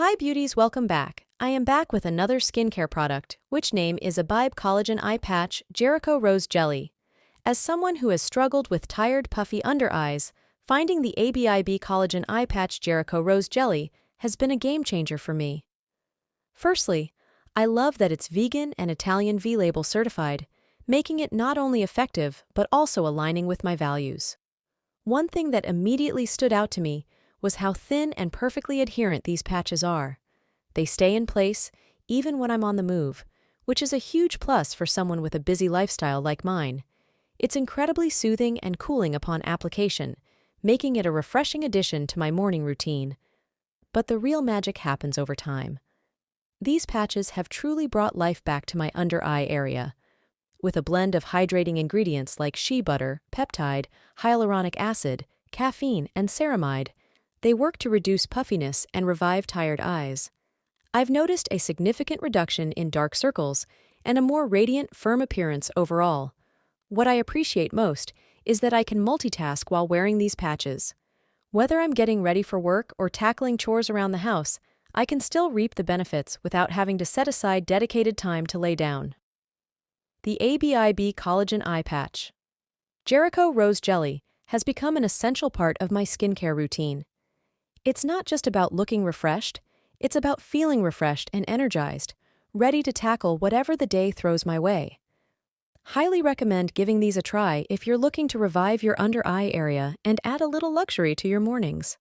Hi beauties, welcome back. I am back with another skincare product, which name is Abib Collagen Eye Patch Jericho Rose Jelly. As someone who has struggled with tired, puffy under eyes, finding the Abib Collagen Eye Patch Jericho Rose Jelly has been a game changer for me. Firstly, I love that it's vegan and Italian V-label certified, making it not only effective but also aligning with my values. One thing that immediately stood out to me was how thin and perfectly adherent these patches are. They stay in place even when I'm on the move, which is a huge plus for someone with a busy lifestyle like mine. It's incredibly soothing and cooling upon application, making it a refreshing addition to my morning routine. But the real magic happens over time. These patches have truly brought life back to my under-eye area. With a blend of hydrating ingredients like shea butter, peptide, hyaluronic acid, caffeine, and ceramide, they work to reduce puffiness and revive tired eyes. I've noticed a significant reduction in dark circles and a more radiant, firm appearance overall. What I appreciate most is that I can multitask while wearing these patches. Whether I'm getting ready for work or tackling chores around the house, I can still reap the benefits without having to set aside dedicated time to lay down. The Abib Collagen Eye Patch Jericho Rose Jelly has become an essential part of my skincare routine. It's not just about looking refreshed, it's about feeling refreshed and energized, ready to tackle whatever the day throws my way. Highly recommend giving these a try if you're looking to revive your under-eye area and add a little luxury to your mornings.